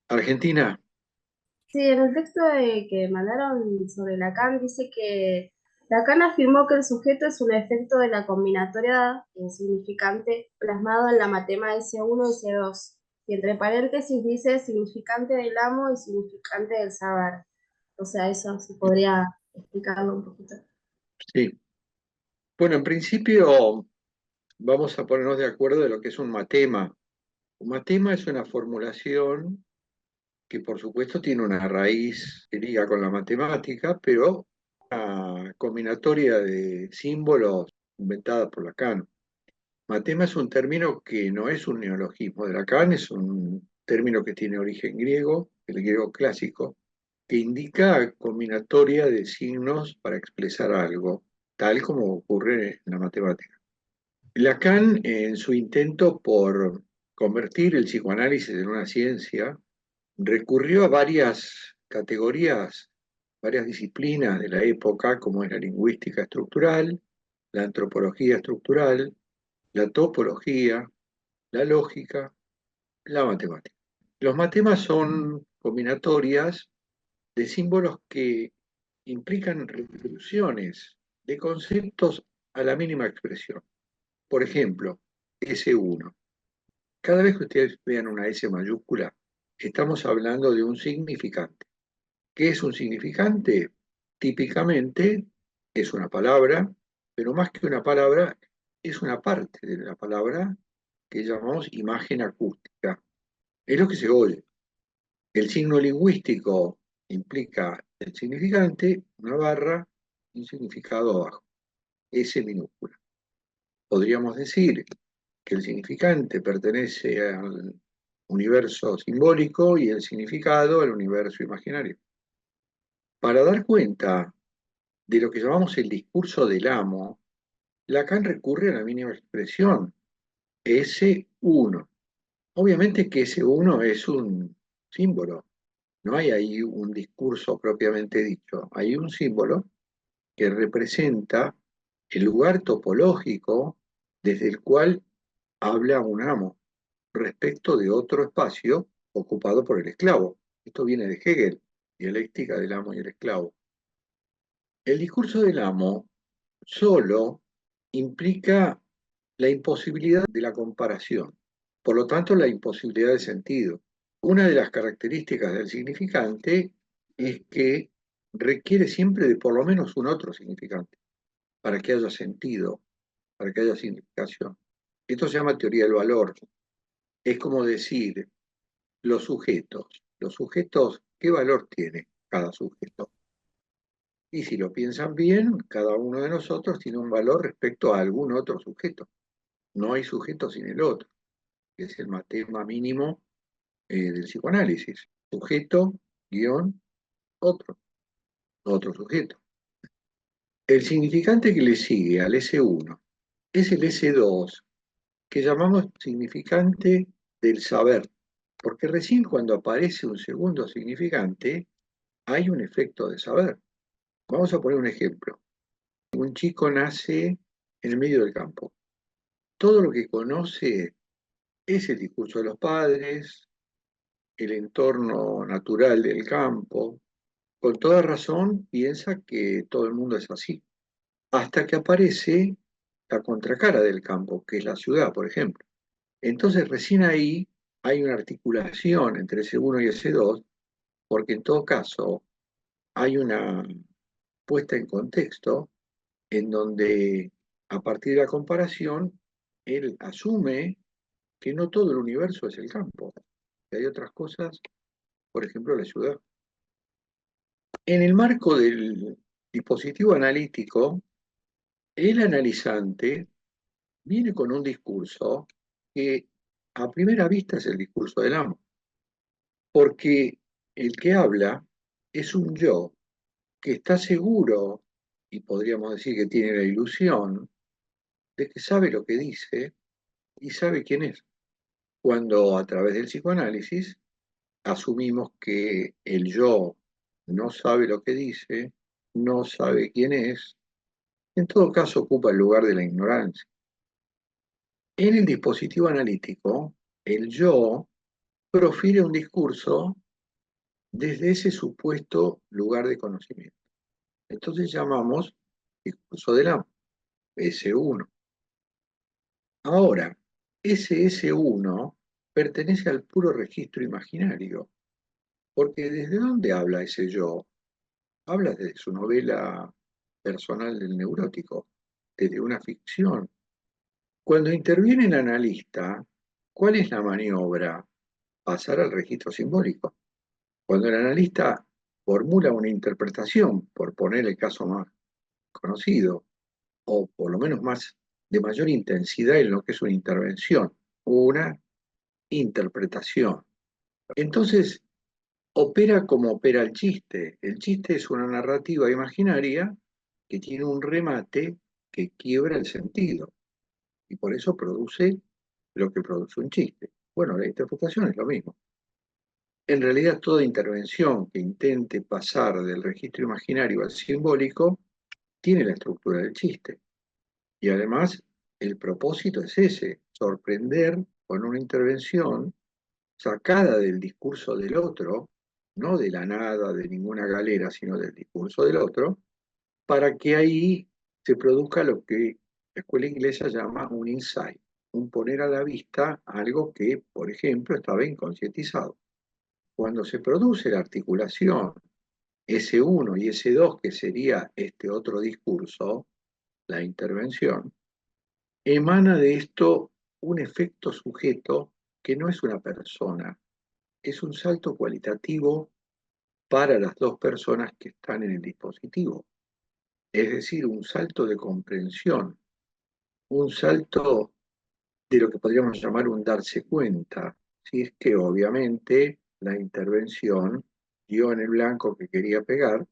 Argentina, Sí, en el texto que mandaron sobre Lacan dice que Lacan afirmó que el sujeto es un efecto de la combinatoria significante plasmado en la matema S1 y S2, y entre paréntesis dice significante del amo y significante del saber. O sea, eso se podría explicarlo un poquito. sí. Bueno, en principio vamos a ponernos de acuerdo de lo que es un matema. Un matema es una formulación que por supuesto tiene una raíz que liga con la matemática, pero una combinatoria de símbolos inventada por Lacan. Matema es un término que no es un neologismo de Lacan, es un término que tiene origen griego, el griego clásico, que indica combinatoria de signos para expresar algo, tal como ocurre en la matemática. Lacan, en su intento por convertir el psicoanálisis en una ciencia, recurrió a varias categorías, varias disciplinas de la época, como es la lingüística estructural, la antropología estructural, la topología, la lógica, la matemática. Los matemas son combinatorias de símbolos que implican reproducciones de conceptos a la mínima expresión. Por ejemplo, S1. Cada vez que ustedes vean una S mayúscula, estamos hablando de un significante. ¿Qué es un significante? Típicamente es una palabra, pero más que una palabra, es una parte de la palabra que llamamos imagen acústica. Es lo que se oye. El signo lingüístico implica el significante, una barra, y un significado abajo, S minúscula. Podríamos decir que el significante pertenece al universo simbólico y el significado al universo imaginario. Para dar cuenta de lo que llamamos el discurso del amo, Lacan recurre a la mínima expresión, S1. Obviamente que S1 es un símbolo, no hay ahí un discurso propiamente dicho, hay un símbolo que representa el lugar topológico desde el cual habla un amo respecto de otro espacio ocupado por el esclavo. Esto viene de Hegel, dialéctica del amo y el esclavo. El discurso del amo solo implica la imposibilidad de la comparación, por lo tanto la imposibilidad de sentido. Una de las características del significante es que requiere siempre de por lo menos un otro significante para que haya sentido, para que haya significación. Esto se llama teoría del valor. Es como decir los sujetos. Los sujetos, ¿qué valor tiene cada sujeto? Y si lo piensan bien, cada uno de nosotros tiene un valor respecto a algún otro sujeto. No hay sujeto sin el otro, que es el matema mínimo del psicoanálisis. Sujeto, guión, otro, otro sujeto. El significante que le sigue al S1 es el S2, que llamamos significante del saber, porque recién cuando aparece un segundo significante hay un efecto de saber. Vamos a poner un ejemplo. Un chico nace en el medio del campo. Todo lo que conoce es el discurso de los padres, el entorno natural del campo. Con toda razón piensa que todo el mundo es así, hasta que aparece la contracara del campo, que es la ciudad, por ejemplo. Entonces recién ahí hay una articulación entre ese uno y ese 2, porque en todo caso hay una puesta en contexto en donde a partir de la comparación él asume que no todo el universo es el campo, que hay otras cosas, por ejemplo la ciudad. En el marco del dispositivo analítico, el analizante viene con un discurso que a primera vista es el discurso del amo, porque el que habla es un yo que está seguro, y podríamos decir que tiene la ilusión, de que sabe lo que dice y sabe quién es. Cuando a través del psicoanálisis asumimos que el yo no sabe lo que dice, no sabe quién es, en todo caso ocupa el lugar de la ignorancia. En el dispositivo analítico, el yo profiere un discurso desde ese supuesto lugar de conocimiento. Entonces llamamos discurso de la S1. Ahora, ese S1 pertenece al puro registro imaginario, porque ¿desde dónde habla ese yo? Habla desde su novela personal del neurótico, desde una ficción. Cuando interviene el analista, ¿cuál es la maniobra? Pasar al registro simbólico. Cuando el analista formula una interpretación, por poner el caso más conocido, o por lo menos más de mayor intensidad en lo que es una intervención, una interpretación. Entonces, opera como opera el chiste. El chiste es una narrativa imaginaria que tiene un remate que quiebra el sentido y por eso produce lo que produce un chiste. Bueno, la interpretación es lo mismo. En realidad, toda intervención que intente pasar del registro imaginario al simbólico tiene la estructura del chiste. Y además, el propósito es ese, sorprender con una intervención sacada del discurso del otro, no de la nada, de ninguna galera, sino del discurso del otro, para que ahí se produzca lo que la escuela inglesa llama un insight, un poner a la vista algo que, por ejemplo, estaba inconscientizado. Cuando se produce la articulación S1 y S2, que sería este otro discurso, la intervención, emana de esto un efecto sujeto que no es una persona, es un salto cualitativo para las dos personas que están en el dispositivo. Es decir, un salto de comprensión, un salto de lo que podríamos llamar un darse cuenta, si es que obviamente la intervención dio en el blanco que quería pegar,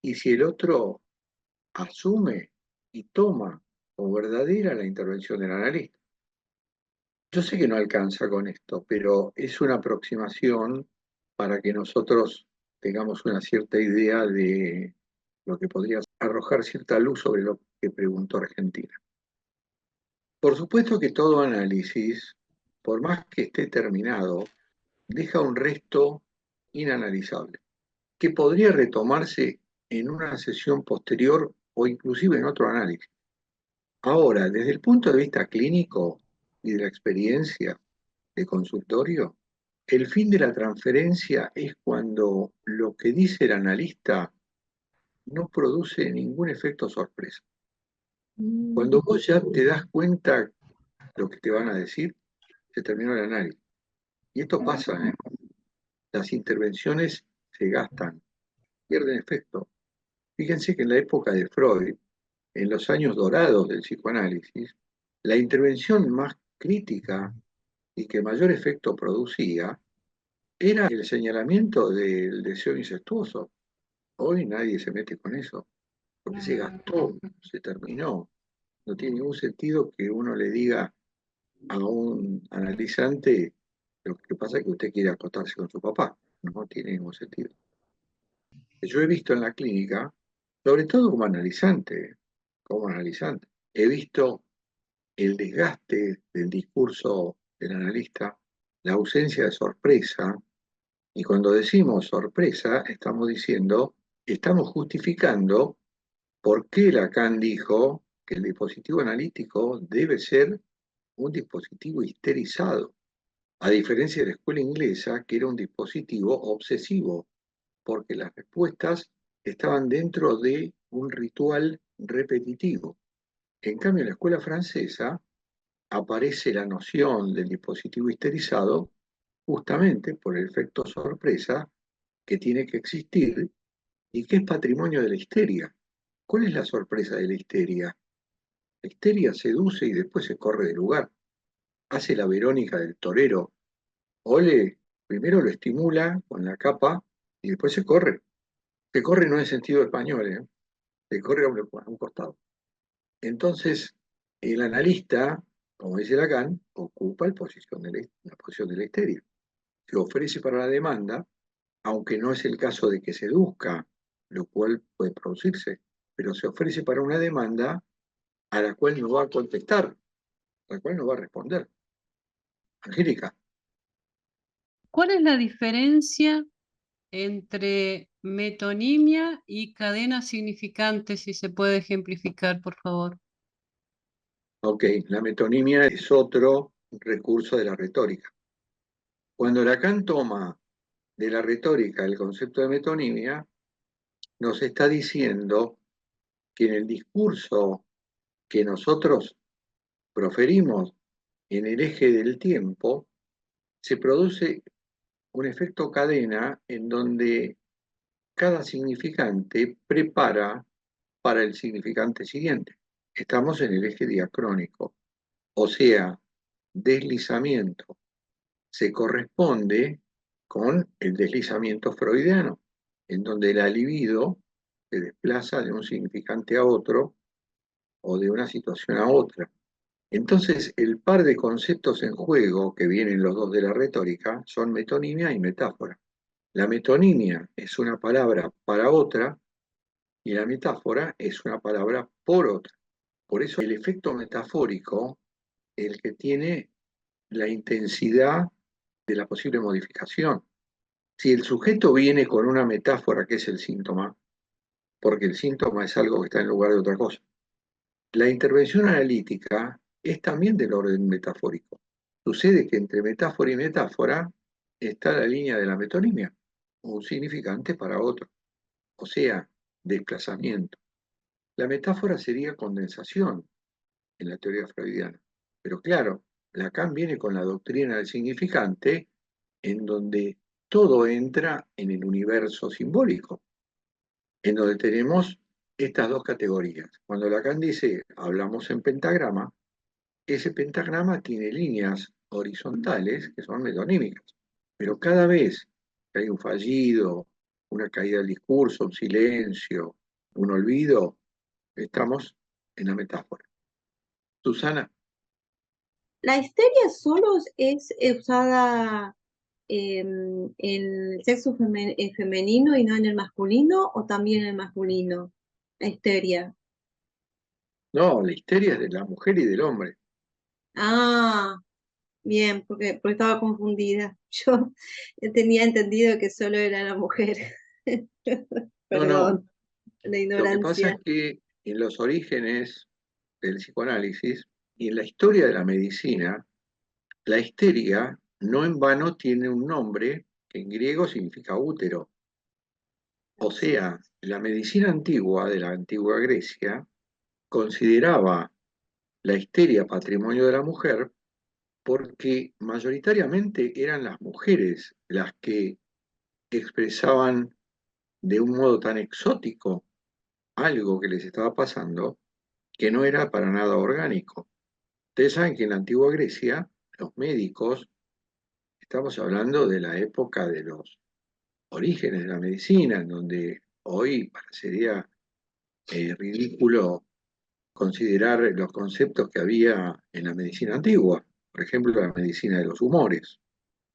y si el otro asume y toma como verdadera la intervención del analista. Yo sé que no alcanza con esto, pero es una aproximación para que nosotros tengamos una cierta idea de lo que podría arrojar cierta luz sobre lo que preguntó Argentina. Por supuesto que todo análisis, por más que esté terminado, deja un resto inanalizable, que podría retomarse en una sesión posterior o inclusive en otro análisis. Ahora, desde el punto de vista clínico y de la experiencia de consultorio, el fin de la transferencia es cuando lo que dice el analista no produce ningún efecto sorpresa. Cuando vos ya te das cuenta lo que te van a decir, se terminó el análisis. Y esto pasa, ¿eh? Las intervenciones se gastan, pierden efecto. Fíjense que en la época de Freud, en los años dorados del psicoanálisis, la intervención más crítica y que mayor efecto producía era el señalamiento del deseo incestuoso. Hoy nadie se mete con eso, porque se gastó, se terminó. No tiene ningún sentido que uno le diga a un analizante lo que pasa es que usted quiere acostarse con su papá. No tiene ningún sentido. Yo he visto en la clínica, sobre todo como analizante, he visto el desgaste del discurso del analista, la ausencia de sorpresa, y cuando decimos sorpresa, estamos diciendo, estamos justificando por qué Lacan dijo que el dispositivo analítico debe ser un dispositivo histerizado, a diferencia de la escuela inglesa, que era un dispositivo obsesivo, porque las respuestas estaban dentro de un ritual repetitivo. En cambio, en la escuela francesa aparece la noción del dispositivo histerizado justamente por el efecto sorpresa que tiene que existir y que es patrimonio de la histeria. ¿Cuál es la sorpresa de la histeria? La histeria seduce y después se corre del lugar. Hace la Verónica del torero. Ole, primero lo estimula con la capa y después se corre. Se corre no en sentido español, ¿eh? Se corre a un costado. Entonces, el analista, como dice Lacan, ocupa la posición de la histeria. Se ofrece para la demanda, aunque no es el caso de que seduzca, lo cual puede producirse, pero se ofrece para una demanda a la cual no va a contestar, a la cual no va a responder. Angélica, ¿Cuál es la diferencia entre metonimia y cadena significante, si se puede ejemplificar, por favor? Ok, la metonimia es otro recurso de la retórica. Cuando Lacan toma de la retórica el concepto de metonimia, nos está diciendo que en el discurso que nosotros proferimos en el eje del tiempo, se produce un efecto cadena en donde cada significante prepara para el significante siguiente. Estamos en el eje diacrónico, o sea, deslizamiento se corresponde con el deslizamiento freudiano, en donde la libido se desplaza de un significante a otro o de una situación a otra. Entonces, el par de conceptos en juego que vienen los dos de la retórica son metonimia y metáfora. La metonimia es una palabra para otra y la metáfora es una palabra por otra. Por eso el efecto metafórico, el que tiene la intensidad de la posible modificación. Si el sujeto viene con una metáfora que es el síntoma, porque el síntoma es algo que está en lugar de otra cosa, la intervención analítica es también del orden metafórico. Sucede que entre metáfora y metáfora está la línea de la metonimia, un significante para otro, o sea, desplazamiento. La metáfora sería condensación en la teoría freudiana. Pero claro, Lacan viene con la doctrina del significante en donde todo entra en el universo simbólico, en donde tenemos estas dos categorías. Cuando Lacan dice hablamos en pentagrama, ese pentagrama tiene líneas horizontales que son metonímicas, pero cada vez que hay un fallido, una caída del discurso, un silencio, un olvido, estamos en la metáfora. Susana, ¿La histeria solo es usada en el sexo femenino y no en el masculino, o también en el masculino? La histeria. no, la histeria es de la mujer y del hombre. Ah, bien, porque estaba confundida. Yo tenía entendido que solo era la mujer. No, no, Perdón, la lo que pasa es ignorancia. que en los orígenes del psicoanálisis y en la historia de la medicina, la histeria no en vano tiene un nombre que en griego significa útero. O sea, la medicina antigua de la antigua Grecia consideraba la histeria patrimonio de la mujer porque mayoritariamente eran las mujeres las que expresaban de un modo tan exótico algo que les estaba pasando que no era para nada orgánico. Ustedes saben que en la antigua Grecia los médicos, estamos hablando de la época de los orígenes de la medicina, en donde hoy parecería ridículo considerar los conceptos que había en la medicina antigua, por ejemplo, la medicina de los humores.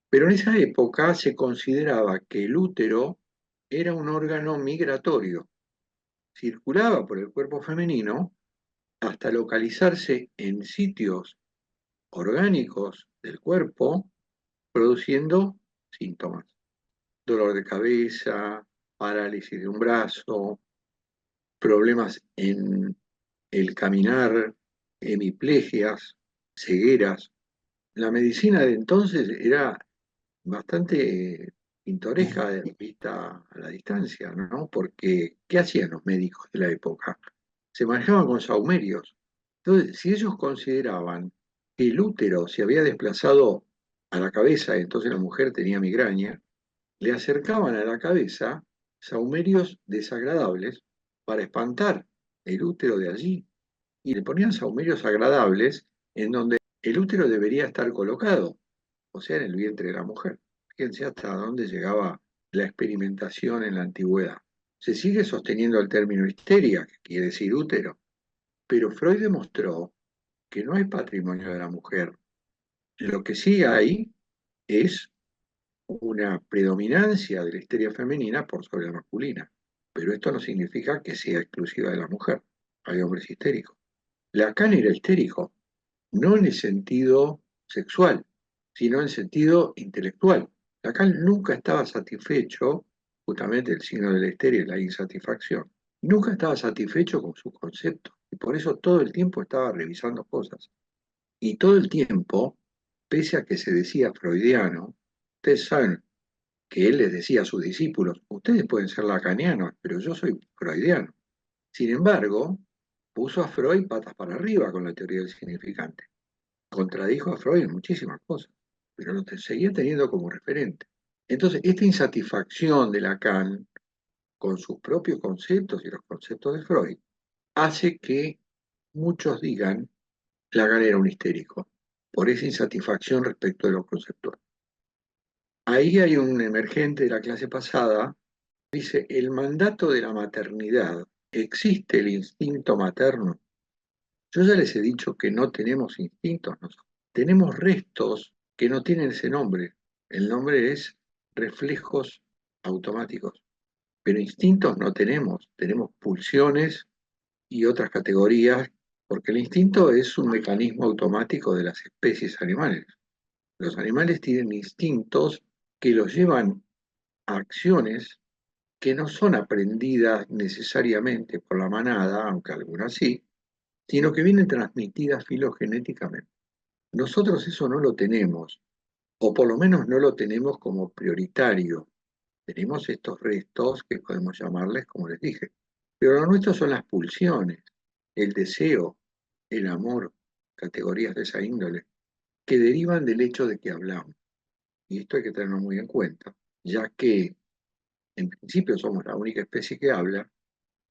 Pero en esa época se consideraba que el útero era un órgano migratorio, circulaba por el cuerpo femenino hasta localizarse en sitios orgánicos del cuerpo, produciendo síntomas. Dolor de cabeza, parálisis de un brazo, problemas en el caminar, hemiplegias, cegueras. La medicina de entonces era bastante pintoresca vista a la distancia, ¿no? Porque, ¿qué hacían los médicos de la época? Se manejaban con saumerios. Entonces, si ellos consideraban que el útero se había desplazado a la cabeza, y entonces la mujer tenía migraña, le acercaban a la cabeza saumerios desagradables para espantar el útero de allí y le ponían saumerios agradables en donde el útero debería estar colocado, o sea, en el vientre de la mujer. Fíjense hasta dónde llegaba la experimentación en la antigüedad. Se sigue sosteniendo el término histeria, que quiere decir útero, pero Freud demostró que no hay patrimonio de la mujer. Lo que sí hay es una predominancia de la histeria femenina por sobre la masculina, pero esto no significa que sea exclusiva de la mujer. Hay hombres histéricos. Lacan era histérico, no en el sentido sexual, sino en el sentido intelectual. Lacan nunca estaba satisfecho, justamente el signo de la histeria es la insatisfacción, nunca estaba satisfecho con sus conceptos y por eso todo el tiempo estaba revisando cosas. Y todo el tiempo, pese a que se decía freudiano, ustedes saben que él les decía a sus discípulos, ustedes pueden ser lacanianos, pero yo soy freudiano. Sin embargo, puso a Freud patas para arriba con la teoría del significante. Contradijo a Freud en muchísimas cosas, pero lo seguía teniendo como referente. Entonces, esta insatisfacción de Lacan con sus propios conceptos y los conceptos de Freud hace que muchos digan Lacan era un histérico, por esa insatisfacción respecto de lo conceptual. Ahí hay un emergente de la clase pasada, dice, el mandato de la maternidad, ¿existe el instinto materno? Yo ya les he dicho que no tenemos instintos nosotros. Tenemos restos que no tienen ese nombre. El nombre es reflejos automáticos. Pero instintos no tenemos. Tenemos pulsiones y otras categorías, porque el instinto es un mecanismo automático de las especies animales. Los animales tienen instintos que los llevan a acciones que no son aprendidas necesariamente por la manada, aunque algunas sí, sino que vienen transmitidas filogenéticamente. Nosotros eso no lo tenemos, o por lo menos no lo tenemos como prioritario. Tenemos estos restos que podemos llamarles, como les dije, pero lo nuestro son las pulsiones, el deseo, el amor, categorías de esa índole, que derivan del hecho de que hablamos. Y esto hay que tenerlo muy en cuenta, ya que en principio somos la única especie que habla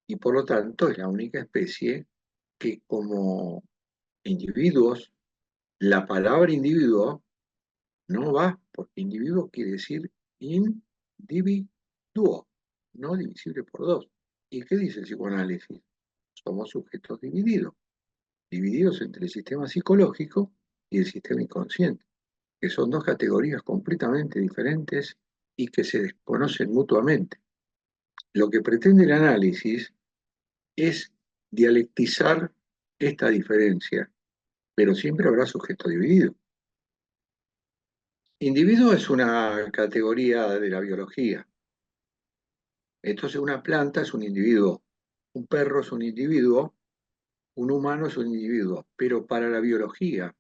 y por lo tanto es la única especie que como individuos, la palabra individuo no va, porque individuo quiere decir individuo, no divisible por dos. ¿Y qué dice el psicoanálisis? Somos sujetos divididos, divididos entre el sistema psicológico y el sistema inconsciente, que son dos categorías completamente diferentes y que se desconocen mutuamente. Lo que pretende el análisis es dialectizar esta diferencia, pero siempre habrá sujeto dividido. Individuo es una categoría de la biología. Entonces una planta es un individuo, un perro es un individuo, un humano es un individuo, pero para la biología,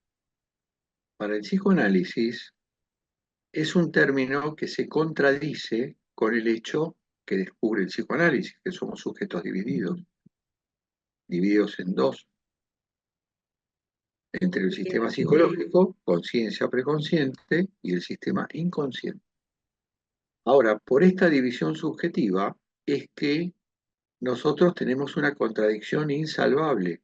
para el psicoanálisis, es un término que se contradice con el hecho que descubre el psicoanálisis, que somos sujetos divididos, divididos en dos, entre el sistema psicológico, conciencia preconsciente, y el sistema inconsciente. Ahora, por esta división subjetiva es que nosotros tenemos una contradicción insalvable.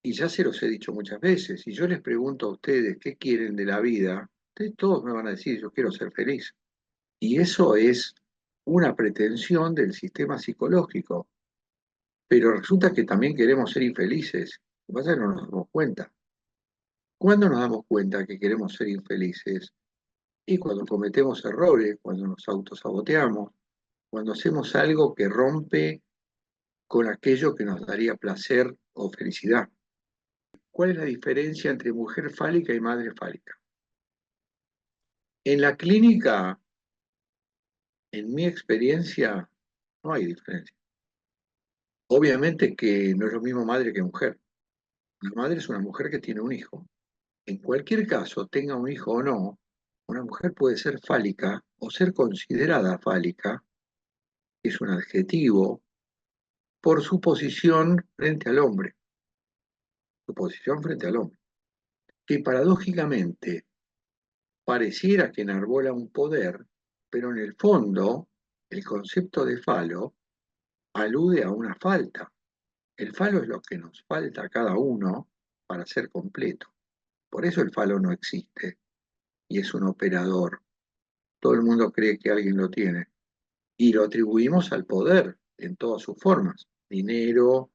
Y ya se los he dicho muchas veces, si yo les pregunto a ustedes qué quieren de la vida, ustedes todos me van a decir, yo quiero ser feliz. Y eso es una pretensión del sistema psicológico. Pero resulta que también queremos ser infelices. Lo que pasa es que no nos damos cuenta. ¿Cuándo nos damos cuenta que queremos ser infelices? Y cuando cometemos errores, cuando nos autosaboteamos, cuando hacemos algo que rompe con aquello que nos daría placer o felicidad. ¿Cuál es la diferencia entre mujer fálica y madre fálica? En la clínica, en mi experiencia, no hay diferencia. Obviamente que no es lo mismo madre que mujer. Una madre es una mujer que tiene un hijo. En cualquier caso, tenga un hijo o no, una mujer puede ser fálica o ser considerada fálica, que es un adjetivo, por su posición frente al hombre. Su posición frente al hombre. Que paradójicamente pareciera que enarbola un poder, pero en el fondo el concepto de falo alude a una falta. El falo es lo que nos falta a cada uno para ser completo. Por eso el falo no existe y es un operador. Todo el mundo cree que alguien lo tiene y lo atribuimos al poder en todas sus formas. Dinero,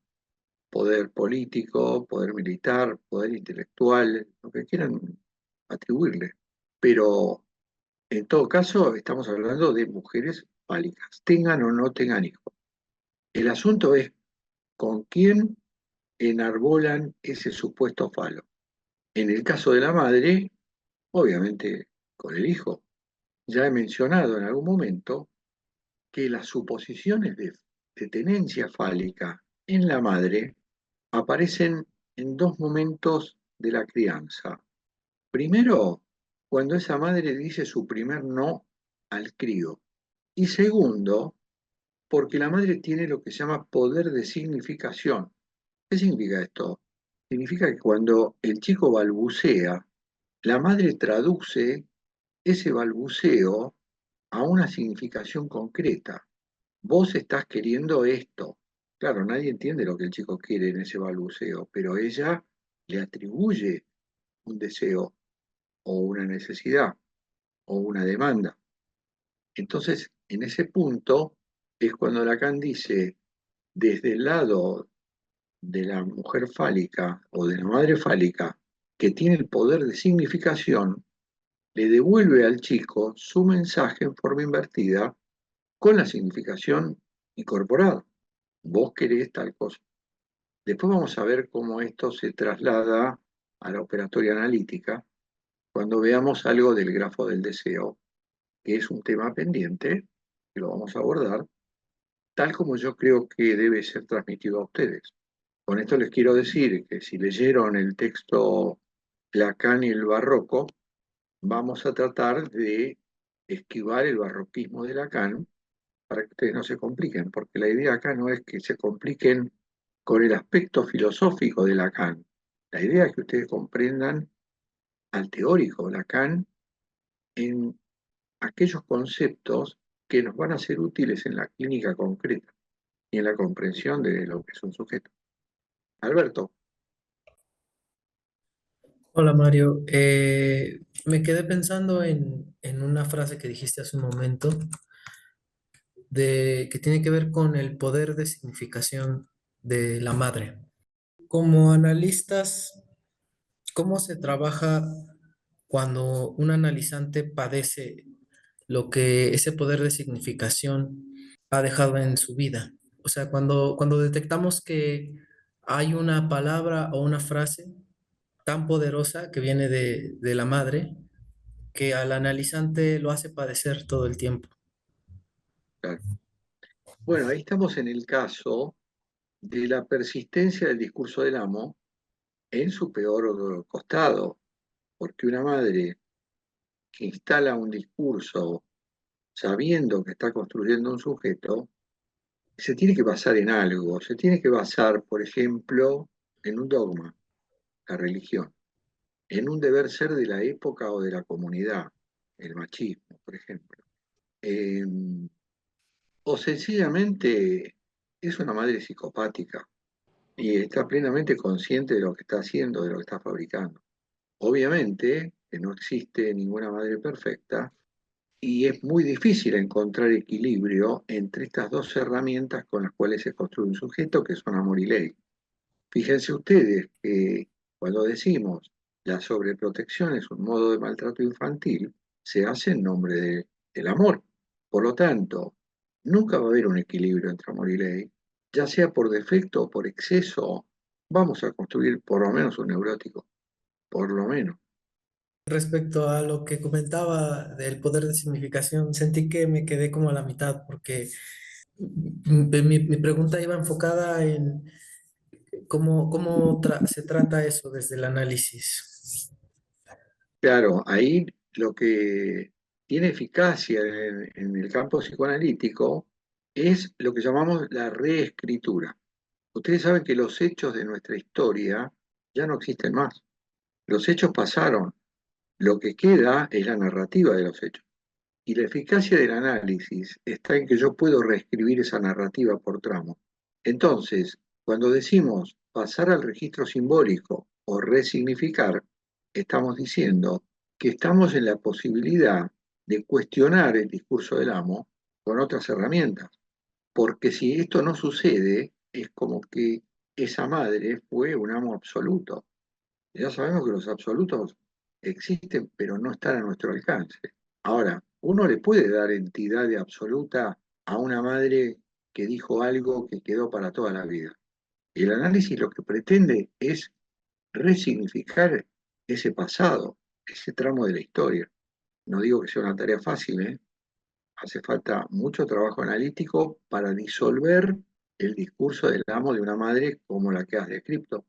poder político, poder militar, poder intelectual, lo que quieran atribuirle. Pero en todo caso, estamos hablando de mujeres fálicas, tengan o no tengan hijos. El asunto es con quién enarbolan ese supuesto falo. En el caso de la madre, obviamente con el hijo. Ya he mencionado en algún momento que las suposiciones de tenencia fálica en la madre aparecen en dos momentos de la crianza. Primero, cuando esa madre dice su primer no al crío. Y segundo, porque la madre tiene lo que se llama poder de significación. ¿Qué significa esto? Significa que cuando el chico balbucea, la madre traduce ese balbuceo a una significación concreta. Vos estás queriendo esto. Claro, nadie entiende lo que el chico quiere en ese balbuceo, pero ella le atribuye un deseo o una necesidad o una demanda. Entonces, en ese punto es cuando Lacan dice, desde el lado de la mujer fálica o de la madre fálica, que tiene el poder de significación, le devuelve al chico su mensaje en forma invertida con la significación incorporada. Vos querés tal cosa. Después vamos a ver cómo esto se traslada a la operatoria analítica cuando veamos algo del grafo del deseo, que es un tema pendiente, que lo vamos a abordar, tal como yo creo que debe ser transmitido a ustedes. Con esto les quiero decir que si leyeron el texto Lacan y el barroco, vamos a tratar de esquivar el barroquismo de Lacan para que ustedes no se compliquen, porque la idea acá no es que se compliquen con el aspecto filosófico de Lacan. La idea es que ustedes comprendan al teórico Lacan en aquellos conceptos que nos van a ser útiles en la clínica concreta y en la comprensión de lo que es un sujeto. Alberto, Hola Mario, me quedé pensando en una frase que dijiste hace un momento, que tiene que ver con el poder de significación de la madre. Como analistas, ¿cómo se trabaja cuando un analizante padece lo que ese poder de significación ha dejado en su vida? O sea, cuando detectamos que hay una palabra o una frase tan poderosa que viene de la madre, que al analizante lo hace padecer todo el tiempo. claro. Bueno, ahí estamos en el caso de la persistencia del discurso del amo en su peor costado, porque una madre que instala un discurso sabiendo que está construyendo un sujeto, se tiene que basar en algo, se tiene que basar, por ejemplo, en un dogma, la religión, en un deber ser de la época o de la comunidad, el machismo, por ejemplo. Eh, o sencillamente es una madre psicopática y está plenamente consciente de lo que está haciendo, de lo que está fabricando. Obviamente que no existe ninguna madre perfecta y es muy difícil encontrar equilibrio entre estas dos herramientas con las cuales se construye un sujeto, que son amor y ley. Fíjense ustedes que cuando decimos la sobreprotección es un modo de maltrato infantil, se hace en nombre del amor. Por lo tanto, nunca va a haber un equilibrio entre amor y ley, ya sea por defecto o por exceso, vamos a construir por lo menos un neurótico, por lo menos. Respecto a lo que comentaba del poder de significación, sentí que me quedé como a la mitad porque mi pregunta iba enfocada en cómo se trata eso desde el análisis. Claro, ahí lo que tiene eficacia en el campo psicoanalítico es lo que llamamos la reescritura. Ustedes saben que los hechos de nuestra historia ya no existen más. Los hechos pasaron. Lo que queda es la narrativa de los hechos. Y la eficacia del análisis está en que yo puedo reescribir esa narrativa por tramo. Entonces, cuando decimos pasar al registro simbólico o resignificar, estamos diciendo que estamos en la posibilidad de cuestionar el discurso del amo con otras herramientas. Porque si esto no sucede, es como que esa madre fue un amo absoluto. Ya sabemos que los absolutos existen, pero no están a nuestro alcance. Ahora, uno le puede dar entidad de absoluta a una madre que dijo algo que quedó para toda la vida. El análisis lo que pretende es resignificar ese pasado, ese tramo de la historia. No digo que sea una tarea fácil, ¿eh? Hace falta mucho trabajo analítico para disolver el discurso del amo de una madre como la que has descrito.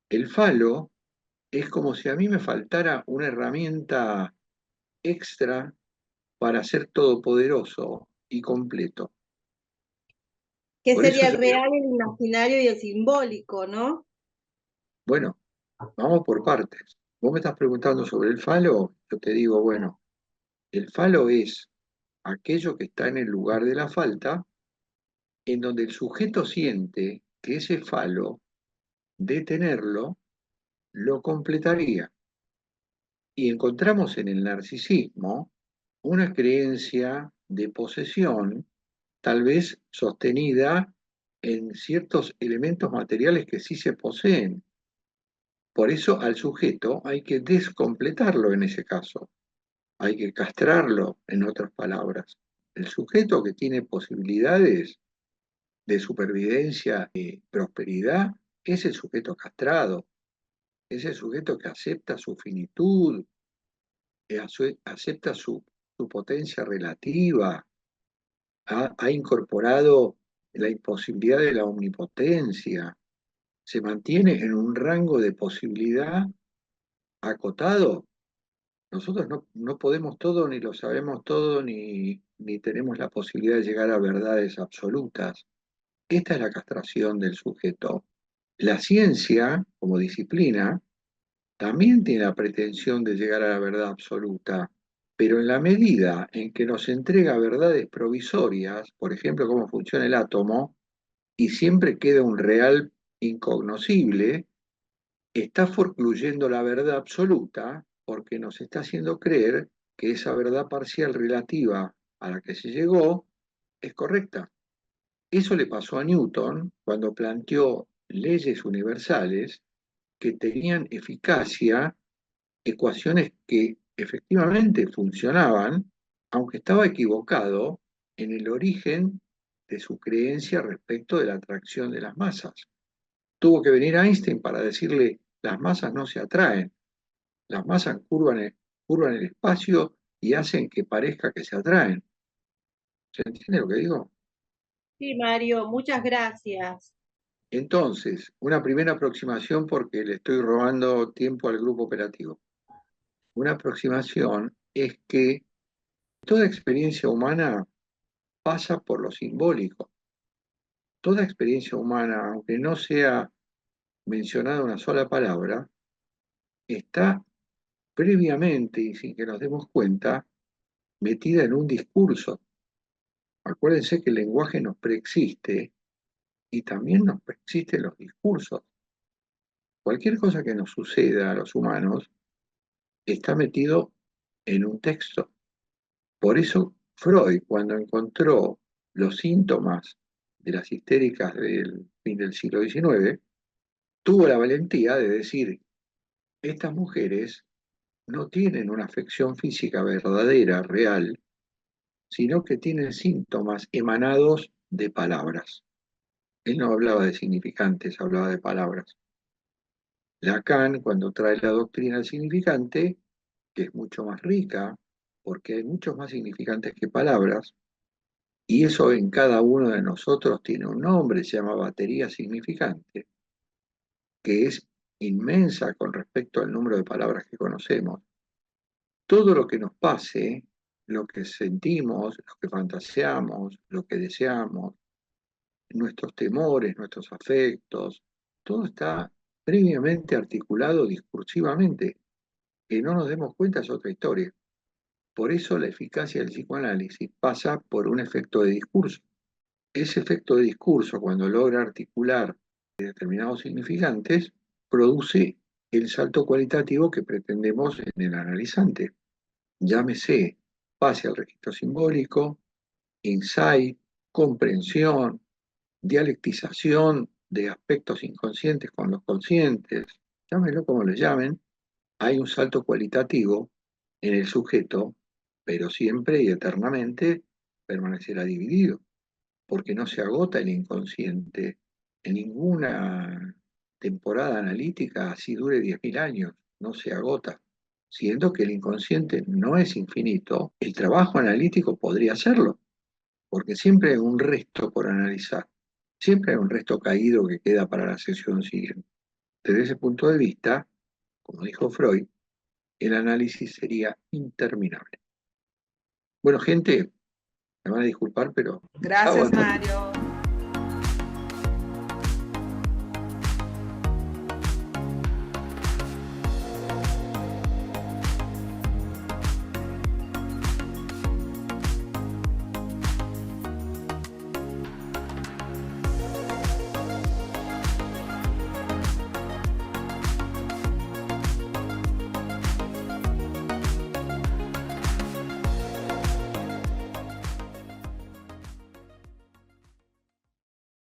El falo es como si a mí me faltara una herramienta extra para ser todopoderoso y completo. Que Por eso sería el yo, real, el imaginario y el simbólico, ¿no? bueno, vamos por partes. Vos me estás preguntando sobre el falo, yo te digo, bueno, el falo es aquello que está en el lugar de la falta, en donde el sujeto siente que ese falo, de tenerlo, lo completaría. Y encontramos en el narcisismo una creencia de posesión, tal vez sostenida en ciertos elementos materiales que sí se poseen. Por eso al sujeto hay que descompletarlo en ese caso, hay que castrarlo, en otras palabras. El sujeto que tiene posibilidades de supervivencia y prosperidad es el sujeto castrado, es el sujeto que acepta su finitud, acepta su potencia relativa, ha incorporado la imposibilidad de la omnipotencia, se mantiene en un rango de posibilidad acotado. Nosotros no podemos todo, ni lo sabemos todo, ni tenemos la posibilidad de llegar a verdades absolutas. Esta es la castración del sujeto. La ciencia, como disciplina, también tiene la pretensión de llegar a la verdad absoluta, pero en la medida en que nos entrega verdades provisorias, por ejemplo, cómo funciona el átomo, y siempre queda un real incognoscible, está forcluyendo la verdad absoluta porque nos está haciendo creer que esa verdad parcial relativa a la que se llegó es correcta. Eso le pasó a Newton cuando planteó leyes universales que tenían eficacia, ecuaciones que efectivamente funcionaban, aunque estaba equivocado en el origen de su creencia respecto de la atracción de las masas. Tuvo que venir Einstein para decirle, las masas no se atraen, las masas curvan el espacio y hacen que parezca que se atraen. ¿Se entiende lo que digo? Sí, Mario, muchas gracias. Entonces, una primera aproximación porque le estoy robando tiempo al grupo operativo. Una aproximación es que toda experiencia humana pasa por lo simbólico. Toda experiencia humana, aunque no sea mencionada una sola palabra, está previamente y sin que nos demos cuenta, metida en un discurso. Acuérdense que el lenguaje nos preexiste y también nos preexisten los discursos. Cualquier cosa que nos suceda a los humanos está metido en un texto. Por eso Freud, cuando encontró los síntomas de las histéricas del fin del siglo XIX, tuvo la valentía de decir, estas mujeres no tienen una afección física verdadera, real, sino que tienen síntomas emanados de palabras. Él no hablaba de significantes, hablaba de palabras. Lacan, cuando trae la doctrina del significante, que es mucho más rica, porque hay muchos más significantes que palabras, y eso en cada uno de nosotros tiene un nombre, se llama batería significante, que es inmensa con respecto al número de palabras que conocemos. Todo lo que nos pase, lo que sentimos, lo que fantaseamos, lo que deseamos, nuestros temores, nuestros afectos, todo está previamente articulado discursivamente. Que no nos demos cuenta es otra historia. Por eso la eficacia del psicoanálisis pasa por un efecto de discurso. Ese efecto de discurso, cuando logra articular determinados significantes, produce el salto cualitativo que pretendemos en el analizante. Llámese, pase al registro simbólico, insight, comprensión, dialectización de aspectos inconscientes con los conscientes, llámenlo como le llamen, hay un salto cualitativo en el sujeto, pero siempre y eternamente permanecerá dividido, porque no se agota el inconsciente en ninguna temporada analítica, así dure 10.000 años, no se agota, siendo que el inconsciente no es infinito, el trabajo analítico podría hacerlo, porque siempre hay un resto por analizar, siempre hay un resto caído que queda para la sesión siguiente. Desde ese punto de vista, como dijo Freud, el análisis sería interminable. Bueno, gente, me van a disculpar, pero ya Gracias, basta. Mario.